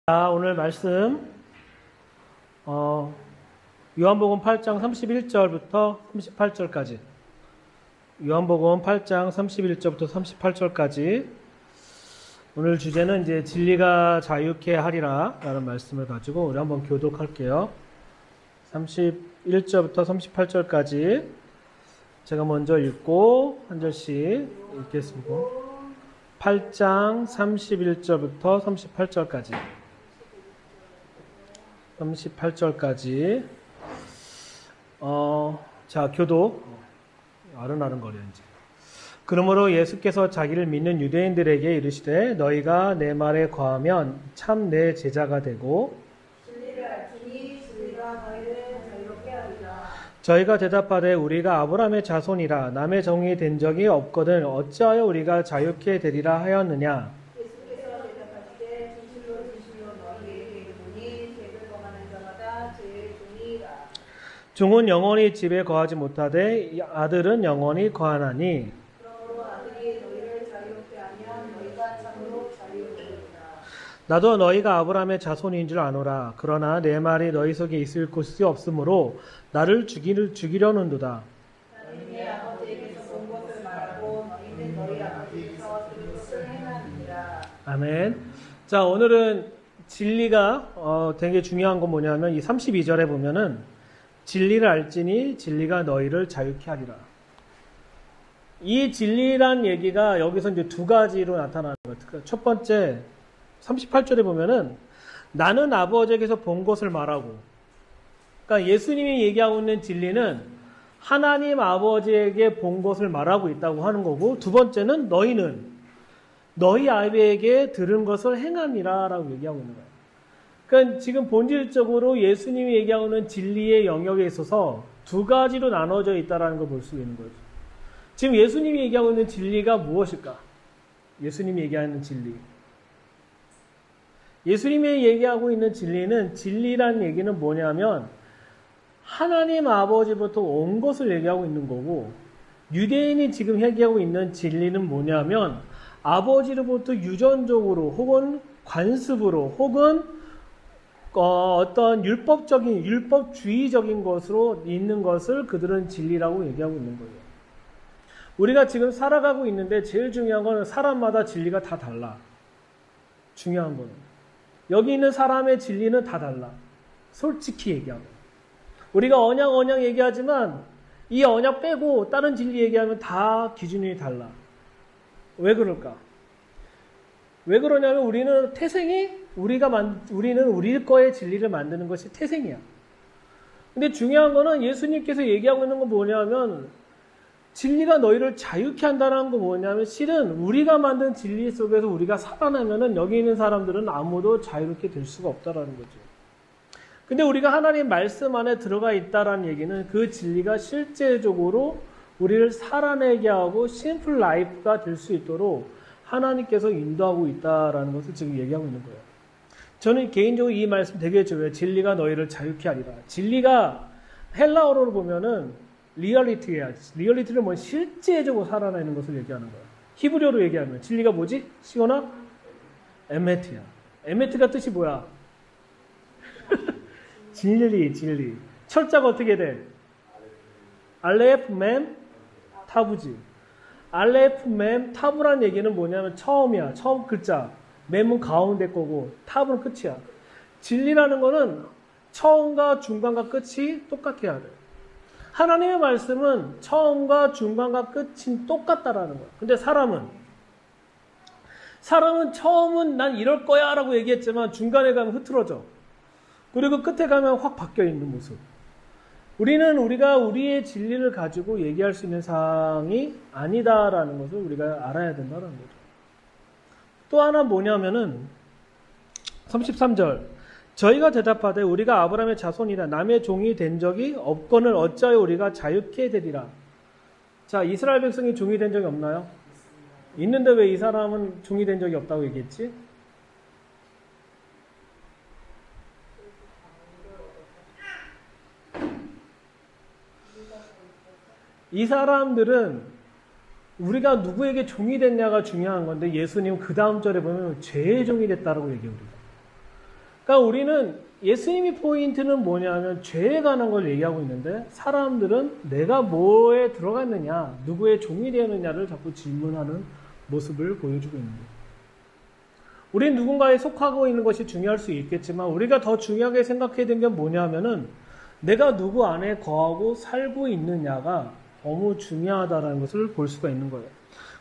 오늘 말씀 요한복음 8장 31절부터 38절까지 요한복음 8장 31절부터 38절까지 오늘 주제는 이제 진리가 자유케 하리라 라는 말씀을 가지고 우리 한번 교독할게요. 31절부터 38절까지 제가 먼저 읽고 한 절씩 읽겠습니다. 8장 31절부터 38절까지 38절까지 자, 교독 아른아른거려 이제. 그러므로 예수께서 자기를 믿는 유대인들에게 이르시되 너희가 내 말에 거하면 참 내 제자가 되고 진리를 알지니 진리가 너희를 자유롭게 하리라. 저희가 대답하되 우리가 아브라함의 자손이라 남의 종이 된 적이 없거든 어찌하여 우리가 자유케 되리라 하였느냐. 예수께서 대답하시되 진실로 너희에게 이르노니 죄를 범하는 자마다 죄의 종이라. 종은 영원히 집에 거하지 못하되 아들은 영원히 거하나니 그러므로 아들이 너희를 자유롭게 하면 너희가 참으로 자유로우리라. 나도 너희가 아브라함의 자손인 줄 아노라. 그러나 내 말이 너희 속에 있을 곳이 없으므로 나를 죽이려는도다. 나는 내 아버지에게서 본 것을 말하고 너희는 너희 아버지에게서 들은 것을 행하느니라. 아멘. 자, 오늘은 진리가 되게 중요한 건 뭐냐면 이 32절에 보면은 진리를 알지니 진리가 너희를 자유케 하리라. 이 진리란 얘기가 여기서 이제 두 가지로 나타나는 거예요. 첫 번째 38절에 보면은 나는 아버지에게서 본 것을 말하고, 그러니까 예수님이 얘기하고 있는 진리는 하나님 아버지에게 본 것을 말하고 있다고 하는 거고, 두 번째는 너희는 너희 아버지에게 들은 것을 행하니라 라고 얘기하고 있는 거예요. 그러니까 지금 본질적으로 예수님이 얘기하고 있는 진리의 영역에 있어서 두 가지로 나눠져 있다는 걸 볼 수 있는 거죠. 지금 예수님이 얘기하고 있는 진리가 무엇일까? 예수님이 얘기하는 진리. 예수님이 얘기하고 있는 진리는, 진리란 얘기는 뭐냐면 하나님 아버지부터 온 것을 얘기하고 있는 거고, 유대인이 지금 얘기하고 있는 진리는 뭐냐면 아버지로부터 유전적으로 혹은 관습으로 혹은 어떤 율법주의적인 것으로 있는 것을 그들은 진리라고 얘기하고 있는 거예요. 우리가 지금 살아가고 있는데 제일 중요한 건 사람마다 진리가 다 달라. 중요한 거는. 여기 있는 사람의 진리는 다 달라. 솔직히 얘기하면. 우리가 언약 얘기하지만 이 언약 빼고 다른 진리 얘기하면 다 기준이 달라. 왜 그럴까? 왜 그러냐면 우리는 태생이 우리는 우리 거의 진리를 만드는 것이 태생이야. 근데 중요한 거는 예수님께서 얘기하고 있는 건 뭐냐면 진리가 너희를 자유케 한다는 건 뭐냐면 실은 우리가 만든 진리 속에서 우리가 살아나면은 여기 있는 사람들은 아무도 자유롭게 될 수가 없다라는 거죠. 근데 우리가 하나님 말씀 안에 들어가 있다라는 얘기는 그 진리가 실제적으로 우리를 살아내게 하고 심플 라이프가 될 수 있도록 하나님께서 인도하고 있다라는 것을 지금 얘기하고 있는 거예요. 저는 개인적으로 이 말씀 되게 좋아해요. 진리가 너희를 자유케 하리라. 진리가 헬라어로 보면은 리얼리티야. 리얼리티는 뭐 실제적으로 살아내는 것을 얘기하는 거야. 히브리어로 얘기하면 진리가 뭐지? 시오나? 에메트야. 에메트가 뜻이 뭐야? 진리. 철자가 어떻게 돼? 알레프 맴 타부지. 알레프 맴 타부란 얘기는 뭐냐면 처음이야. 처음 글자. 맴은 가운데 거고 타부는 끝이야. 진리라는 거는 처음과 중간과 끝이 똑같아야 돼. 하나님의 말씀은 처음과 중간과 끝이 똑같다라는 거야. 근데 사람은 처음은 난 이럴 거야 라고 얘기했지만 중간에 가면 흐트러져. 그리고 끝에 가면 확 바뀌어 있는 모습. 우리가 우리의 진리를 가지고 얘기할 수 있는 사항이 아니다라는 것을 우리가 알아야 된다는 거죠. 또 하나 뭐냐면은 33절. 저희가 대답하되 우리가 아브라함의 자손이라 남의 종이 된 적이 없거늘 어찌하여 우리가 자유케 되리라. 자, 이스라엘 백성이 종이 된 적이 없나요? 있는데 왜 이 사람은 종이 된 적이 없다고 얘기했지? 이 사람들은 우리가 누구에게 종이 됐냐가 중요한 건데 예수님은 그 다음 절에 보면 죄의 종이 됐다라고 얘기해요. 그러니까 우리는 예수님이 포인트는 뭐냐면 죄에 관한 걸 얘기하고 있는데 사람들은 내가 뭐에 들어갔느냐, 누구의 종이 되었느냐를 자꾸 질문하는 모습을 보여주고 있는 거예요. 우리는 누군가에 속하고 있는 것이 중요할 수 있겠지만 우리가 더 중요하게 생각해야 되는 게 뭐냐면은 내가 누구 안에 거하고 살고 있느냐가 너무 중요하다는 것을 볼 수가 있는 거예요.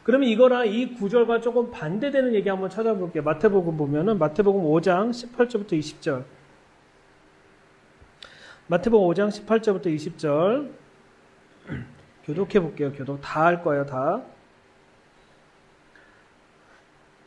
그러면 이거랑 이 구절과 조금 반대되는 얘기 한번 찾아볼게요. 마태복음 보면은 마태복음 5장 18절부터 20절. 마태복음 5장 18절부터 20절. 교독해 볼게요. 교독 다 할 거예요. 다.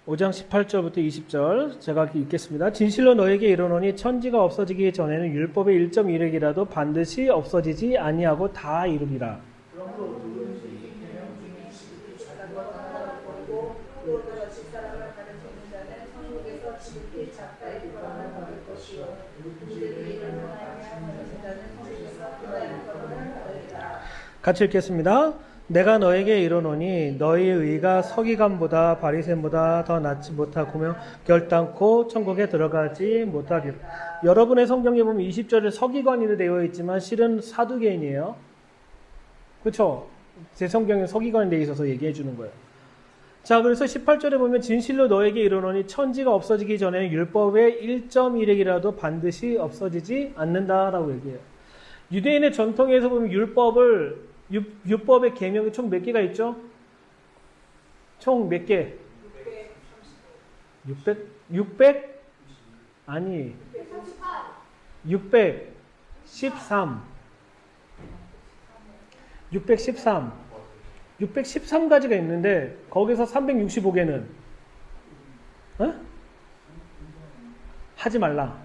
5장 18절부터 20절 제가 읽겠습니다. 진실로 너에게 이르노니 천지가 없어지기 전에는 율법의 1.1획이라도 반드시 없어지지 아니하고 다 이루리라. 그러므로 누구든지 계명 중에 지극히 작은 것 하나를 버리고 그것으로 집사람을 가르치는 자는 천국에서 지극히 작다 일컬음을 받을 것이요 그들이 이름을 하여 가르치는 자는 천국에서 크다 일컬음을 받으리라. 같이 읽겠습니다. 내가 너에게 이르노니 너희의 의가 서기관보다 바리새인보다 더 낫지 못하고며 결단코 천국에 들어가지 못하리라. 여러분의 성경에 보면 20절에 서기관이라 되어 있지만 실은 사두개인이에요. 그렇죠? 제 성경에 서기관이 되어 있어서 얘기해 주는 거예요. 자, 그래서 18절에 보면 진실로 너에게 이르노니 천지가 없어지기 전에 율법의 1.1획이라도 반드시 없어지지 않는다라고 얘기해요. 유대인의 전통에서 보면 율법의 계명이 총 몇 개가 있죠? 총 몇 개? 600? 아니. 613. 613가지가 있는데 거기서 365개는 하지 말라.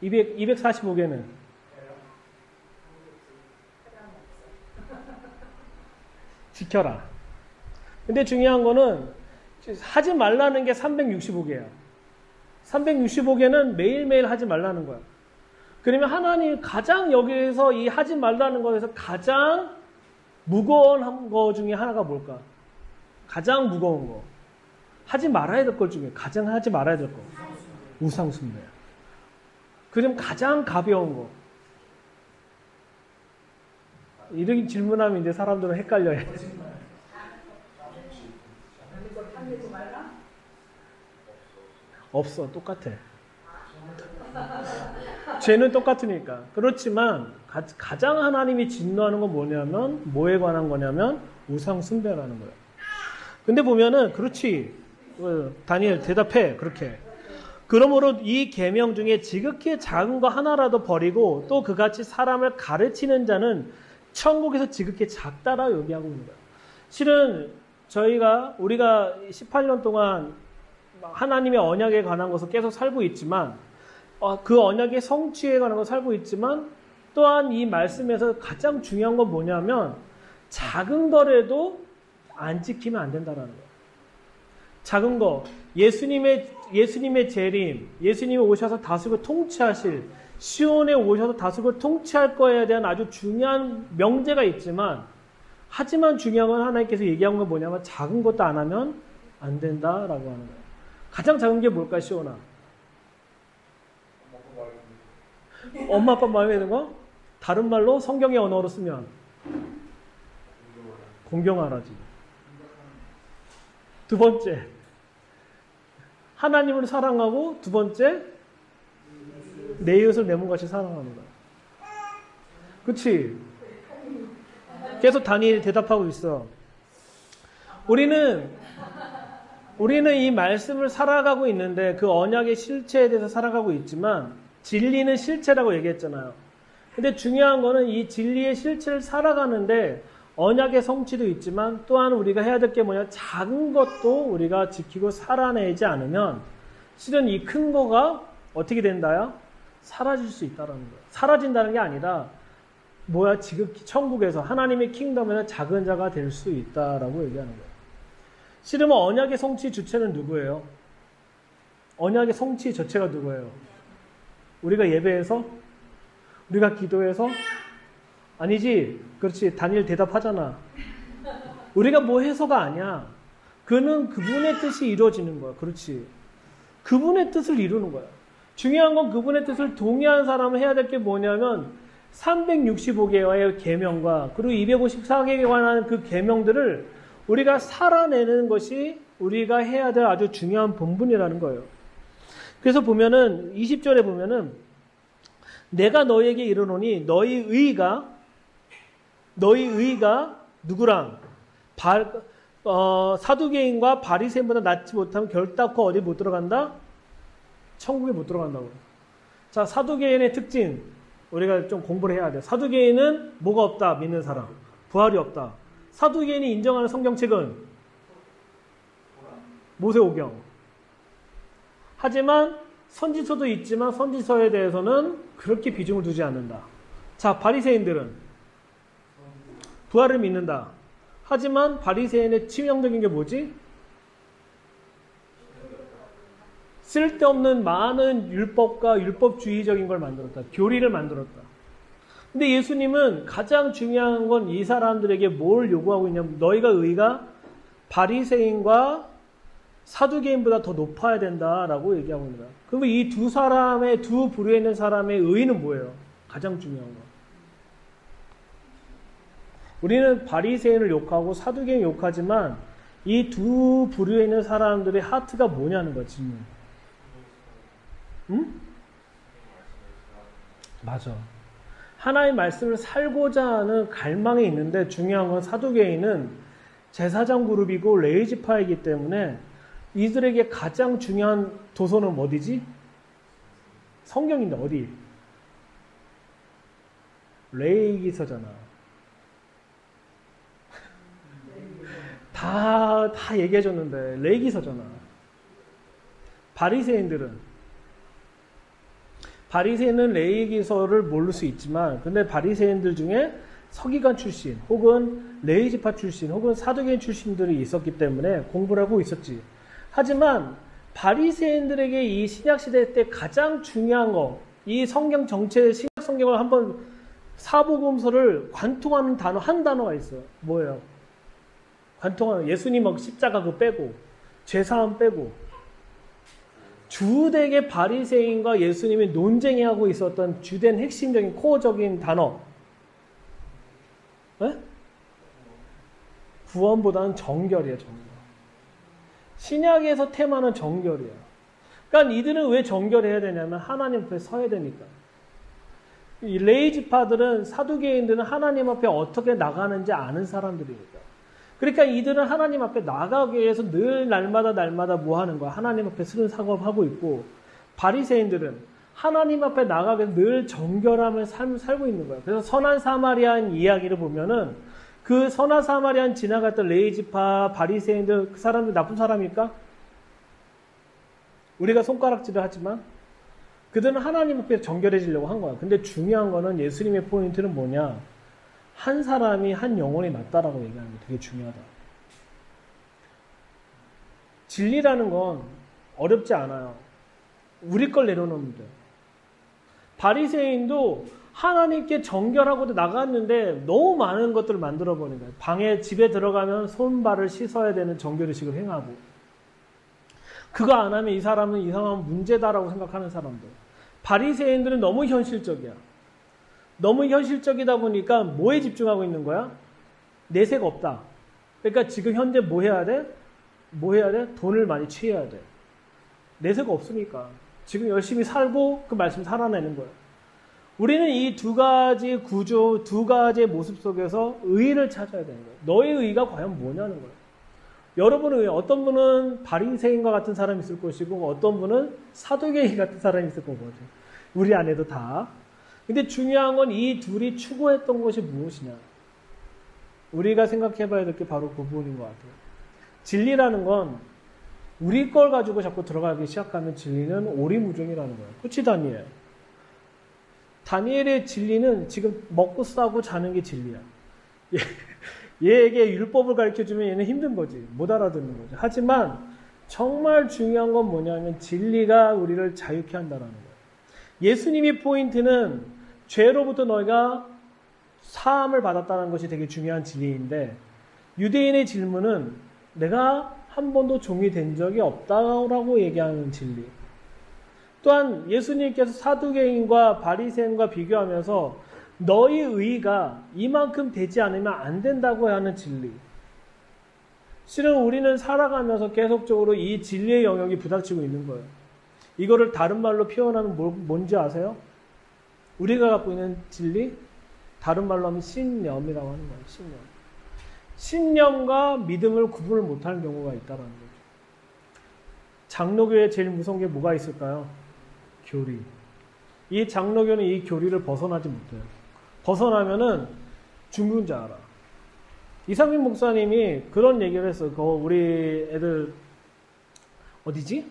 245개는 지켜라. 근데 중요한 거는 하지 말라는 게 365개야. 365개는 매일매일 하지 말라는 거야. 그러면 하나님 가장 여기에서 이 하지 말라는 거에서 가장 무거운 거 중에 하나가 뭘까? 가장 무거운 거. 하지 말아야 될 것 중에 가장 하지 말아야 될 거. 우상숭배야. 그럼 가장 가벼운 거. 이렇게 질문하면 이제 사람들은 헷갈려요. 없어. 똑같아. 죄는 똑같으니까. 그렇지만 가장 하나님이 진노하는 건 뭐냐면 뭐에 관한 거냐면 우상 숭배라는 거예요. 근데 보면은 그렇지. 다니엘 대답해. 그렇게. 그러므로 이 계명 중에 지극히 작은 거 하나라도 버리고 또 그같이 사람을 가르치는 자는 천국에서 지극히 작다라고 얘기하고 있는 거예요. 실은 우리가 18년 동안 하나님의 언약에 관한 것을 계속 살고 있지만 그 언약의 성취에 관한 걸 살고 있지만 또한 이 말씀에서 가장 중요한 건 뭐냐면 작은 거라도 안 지키면 안 된다는 거예요. 작은 거, 예수님의 재림, 예수님이 오셔서 다스리고 통치하실, 시온에 오셔서 다스리고 통치할 거에 대한 아주 중요한 명제가 있지만 하지만 중요한 건 하나님께서 얘기한 건 뭐냐면 작은 것도 안 하면 안 된다라고 하는 거예요. 가장 작은 게 뭘까, 시온아? 엄마 아빠 마음에 드는 거? 다른 말로 성경의 언어로 쓰면 공경하라지. 두 번째, 하나님을 사랑하고 두 번째, 내 이웃을 내 몸같이 사랑하는 거야. 그치? 계속 다니엘이 대답하고 있어. 우리는 이 말씀을 살아가고 있는데 그 언약의 실체에 대해서 살아가고 있지만 진리는 실체라고 얘기했잖아요. 근데 중요한 거는 이 진리의 실체를 살아가는데 언약의 성취도 있지만 또한 우리가 해야 될 게 뭐냐, 작은 것도 우리가 지키고 살아내지 않으면 실은 이 큰 거가 어떻게 된다요? 사라질 수 있다는 거예요. 사라진다는 게 아니라 지극히 천국에서 하나님의 킹덤에는 작은 자가 될 수 있다라고 얘기하는 거예요. 실은 언약의 성취 주체는 누구예요? 언약의 성취 주체가 누구예요? 우리가 예배해서? 우리가 기도해서? 아니지. 그렇지. 다니엘 대답하잖아. 우리가 뭐 해서가 아니야. 그는 그분의 뜻이 이루어지는 거야. 그렇지. 그분의 뜻을 이루는 거야. 중요한 건 그분의 뜻을 동의한 사람은 해야 될 게 뭐냐면 365개의 계명과 그리고 254개에 관한 그 계명들을 우리가 살아내는 것이 우리가 해야 될 아주 중요한 본분이라는 거예요. 그래서 보면은 20절에 보면은 내가 너희에게 이르노니 너희 의가 누구랑 사두개인과 바리새인보다 낫지 못하면 결단코 어디 못 들어간다? 천국에 못 들어간다고. 자, 사두개인의 특징 우리가 좀 공부를 해야 돼. 사두개인은 뭐가 없다? 믿는 사람. 부활이 없다. 사두개인이 인정하는 성경책은 모세오경. 하지만 선지서도 있지만 선지서에 대해서는 그렇게 비중을 두지 않는다. 자, 바리새인들은 부활을 믿는다. 하지만 바리새인의 치명적인 게 뭐지? 쓸데없는 많은 율법과 율법주의적인 걸 만들었다. 교리를 만들었다. 근데 예수님은 가장 중요한 건 이 사람들에게 뭘 요구하고 있냐면 너희가 의가 바리새인과 사두개인보다 더 높아야 된다라고 얘기하고 있는 거야. 그러면 이 두 부류에 있는 사람의 의는 뭐예요? 가장 중요한 거. 우리는 바리새인을 욕하고 사두개인 욕하지만 이 두 부류에 있는 사람들의 하트가 뭐냐는 거야, 질문. 응? 맞아. 하나의 말씀을 살고자 하는 갈망이 있는데 중요한 건 사두개인은 제사장 그룹이고 레위지파이기 때문에 이들에게 가장 중요한 도서는 어디지? 성경인데 어디? 레위기서잖아. 다 얘기해줬는데 레위기서잖아. 바리새인은 레위기서를 모를 수 있지만 근데 바리새인들 중에 서기관 출신 혹은 레위지파 출신 혹은 사두개인 출신들이 있었기 때문에 공부를 하고 있었지. 하지만 바리새인들에게 이 신약시대 때 가장 중요한 거, 이 성경 전체 신약 성경을 한번 사복음서를 관통하는 단어 한 단어가 있어요. 뭐예요? 관통하는 예수님 십자가 그거 빼고 죄사함 빼고 주되게 바리새인과 예수님이 논쟁하고 있었던 주된 핵심적인 코어적인 단어. 네? 구원보다는 정결이에요. 정결. 신약에서 테마는 정결이에요. 그러니까 이들은 왜 정결해야 되냐면 하나님 앞에 서야 되니까. 이 레위지파들은 사두개인들은 하나님 앞에 어떻게 나가는지 아는 사람들이니까. 그러니까 이들은 하나님 앞에 나가기 위해서 늘 날마다 뭐 하는 거야? 하나님 앞에 쓰는 작업하고 있고 바리새인들은 하나님 앞에 나가기 위해서 늘 정결함을 삶을 살고 있는 거야. 그래서 선한 사마리아인 이야기를 보면은 그 선한 사마리아인 지나갔던 레위지파, 바리새인들 그 사람들 나쁜 사람일까? 우리가 손가락질을 하지만 그들은 하나님 앞에 정결해지려고 한 거야. 근데 중요한 거는 예수님의 포인트는 뭐냐? 한 사람이 한 영혼이 낫다라고 얘기하는 게 되게 중요하다. 진리라는 건 어렵지 않아요. 우리 걸 내려놓으면 돼. 바리새인도 하나님께 정결하고도 나갔는데 너무 많은 것들을 만들어버린 거예요. 집에 들어가면 손발을 씻어야 되는 정결의식을 행하고 그거 안 하면 이 사람은 이상한 문제다라고 생각하는 사람들. 바리새인들은 너무 현실적이야. 너무 현실적이다 보니까 뭐에 집중하고 있는 거야? 내세가 없다. 그러니까 지금 현재 뭐 해야 돼? 돈을 많이 취해야 돼. 내세가 없으니까. 지금 열심히 살고 그 말씀 살아내는 거야. 우리는 이 두 가지 구조, 두 가지의 모습 속에서 의의를 찾아야 되는 거야. 너의 의의가 과연 뭐냐는 거야. 여러분의 의의, 어떤 분은 바리새인과 같은 사람이 있을 것이고 어떤 분은 사두개인 같은 사람이 있을 거거든. 우리 안에도 다. 근데 중요한 건 이 둘이 추구했던 것이 무엇이냐. 우리가 생각해 봐야 될 게 바로 그 부분인 것 같아요. 진리라는 건 우리 걸 가지고 자꾸 들어가기 시작하면 진리는 오리무중이라는 거예요. 그치, 다니엘? 다니엘의 진리는 지금 먹고 싸고 자는 게 진리야. 얘에게 율법을 가르쳐주면 얘는 힘든 거지. 못 알아듣는 거지. 하지만 정말 중요한 건 뭐냐면 진리가 우리를 자유케 한다는 거예요. 예수님의 포인트는 죄로부터 너희가 사함을 받았다는 것이 되게 중요한 진리인데 유대인의 질문은 내가 한 번도 종이 된 적이 없다라고 얘기하는 진리. 또한 예수님께서 사두개인과 바리새인과 비교하면서 너희 의가 이만큼 되지 않으면 안 된다고 하는 진리. 실은 우리는 살아가면서 계속적으로 이 진리의 영역이 부닥치고 있는 거예요. 이거를 다른 말로 표현하면 뭔지 아세요? 우리가 갖고 있는 진리? 다른 말로 하면 신념이라고 하는 거예요. 신념. 신념과 믿음을 구분을 못하는 경우가 있다는 거죠. 장로교에 제일 무서운 게 뭐가 있을까요? 교리. 이 장로교는 이 교리를 벗어나지 못해요. 벗어나면은 죽는 줄 알아. 이상민 목사님이 그런 얘기를 했어요. 우리 애들 어디지?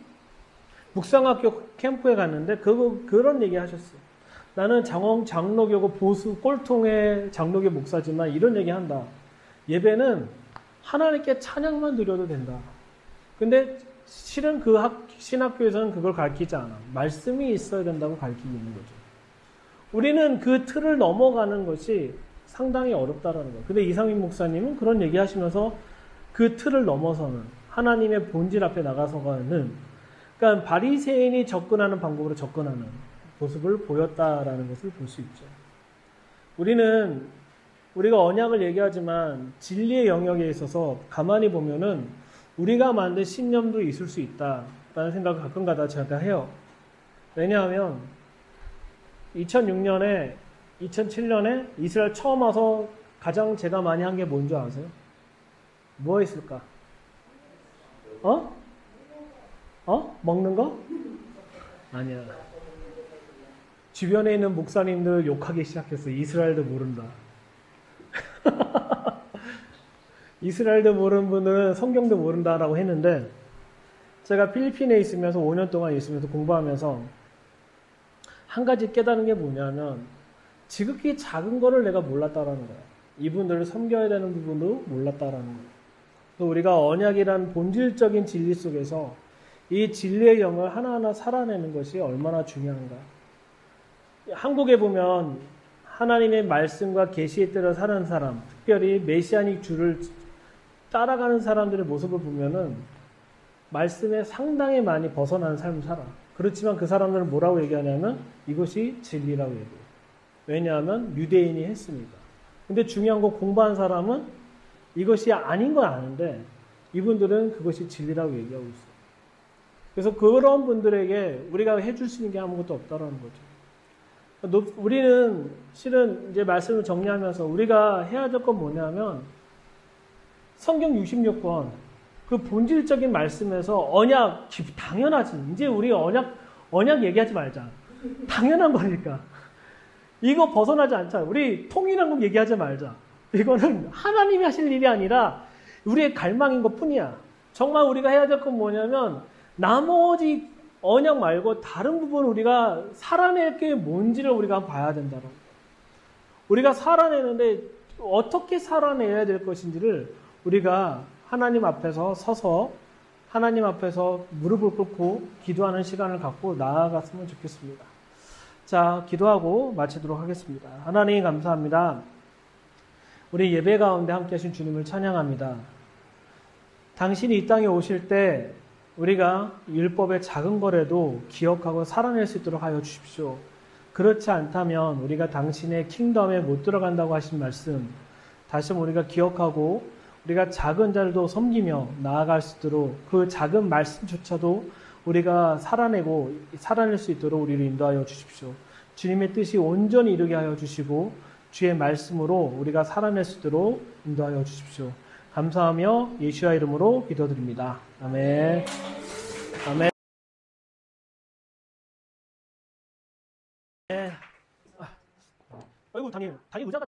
묵상학교 캠프에 갔는데 그런 얘기 하셨어요. 나는 장로교고 보수 꼴통의 장로교 목사지만 이런 얘기 한다. 예배는 하나님께 찬양만 드려도 된다. 근데 실은 그 신학교에서는 그걸 가르치지 않아. 말씀이 있어야 된다고 가르치고 있는 거죠. 우리는 그 틀을 넘어가는 것이 상당히 어렵다라는 거예요. 근데 이상민 목사님은 그런 얘기 하시면서 그 틀을 넘어서는 하나님의 본질 앞에 나가서가는, 그러니까 바리새인이 접근하는 방법으로 접근하는 모습을 보였다라는 것을 볼 수 있죠. 우리가 언약을 얘기하지만 진리의 영역에 있어서 가만히 보면은 우리가 만든 신념도 있을 수 있다라는 생각을 가끔가다 제가 해요. 왜냐하면 2006년에 2007년에 이스라엘 처음 와서 가장 제가 많이 한 게 뭔지 아세요? 뭐 했을까? 먹는 거? 아니야. 주변에 있는 목사님들 욕하기 시작했어. 이스라엘도 모른다. 이스라엘도 모르는 분들은 성경도 모른다라고 했는데, 제가 필리핀에 있으면서 5년 동안 있으면서 공부하면서 한 가지 깨달은 게 뭐냐면, 지극히 작은 거를 내가 몰랐다라는 거야. 이분들을 섬겨야 되는 부분도 몰랐다라는 거야. 또 우리가 언약이란 본질적인 진리 속에서 이 진리의 영을 하나하나 살아내는 것이 얼마나 중요한가. 한국에 보면 하나님의 말씀과 계시에 따라 사는 사람, 특별히 메시아닉 주를 따라가는 사람들의 모습을 보면은 말씀에 상당히 많이 벗어나는 삶을 살아. 그렇지만 그 사람들은 뭐라고 얘기하냐면 이것이 진리라고 얘기해요. 왜냐하면 유대인이 했으니까. 근데 중요한 건 공부한 사람은 이것이 아닌 건 아는데 이분들은 그것이 진리라고 얘기하고 있어요. 그래서 그런 분들에게 우리가 해줄 수 있는 게 아무것도 없다라는 거죠. 우리는 실은 이제 말씀을 정리하면서 우리가 해야 될 건 뭐냐면 성경 66권 그 본질적인 말씀에서 언약, 당연하지. 이제 우리 언약 얘기하지 말자. 당연한 거니까. 이거 벗어나지 않자. 우리 통일한국 얘기하지 말자. 이거는 하나님이 하실 일이 아니라 우리의 갈망인 것 뿐이야. 정말 우리가 해야 될 건 뭐냐면 나머지 언약 말고 다른 부분을 우리가 살아낼 게 뭔지를 우리가 한번 봐야 된다는 거예요. 우리가 살아내는데 어떻게 살아내야 될 것인지를 우리가 하나님 앞에서 서서 하나님 앞에서 무릎을 꿇고 기도하는 시간을 갖고 나아갔으면 좋겠습니다. 자, 기도하고 마치도록 하겠습니다. 하나님 감사합니다. 우리 예배 가운데 함께 하신 주님을 찬양합니다. 당신이 이 땅에 오실 때 우리가 율법의 작은 거라도 기억하고 살아낼 수 있도록 하여 주십시오. 그렇지 않다면 우리가 당신의 킹덤에 못 들어간다고 하신 말씀 다시 한번 우리가 기억하고 우리가 작은 자들도 섬기며 나아갈 수 있도록 그 작은 말씀조차도 우리가 살아낼 수 있도록 우리를 인도하여 주십시오. 주님의 뜻이 온전히 이루게 하여 주시고 주의 말씀으로 우리가 살아낼 수 있도록 인도하여 주십시오. 감사하며 예수와 이름으로 기도드립니다. 아멘. 아멘. 아이고, 당일 의자가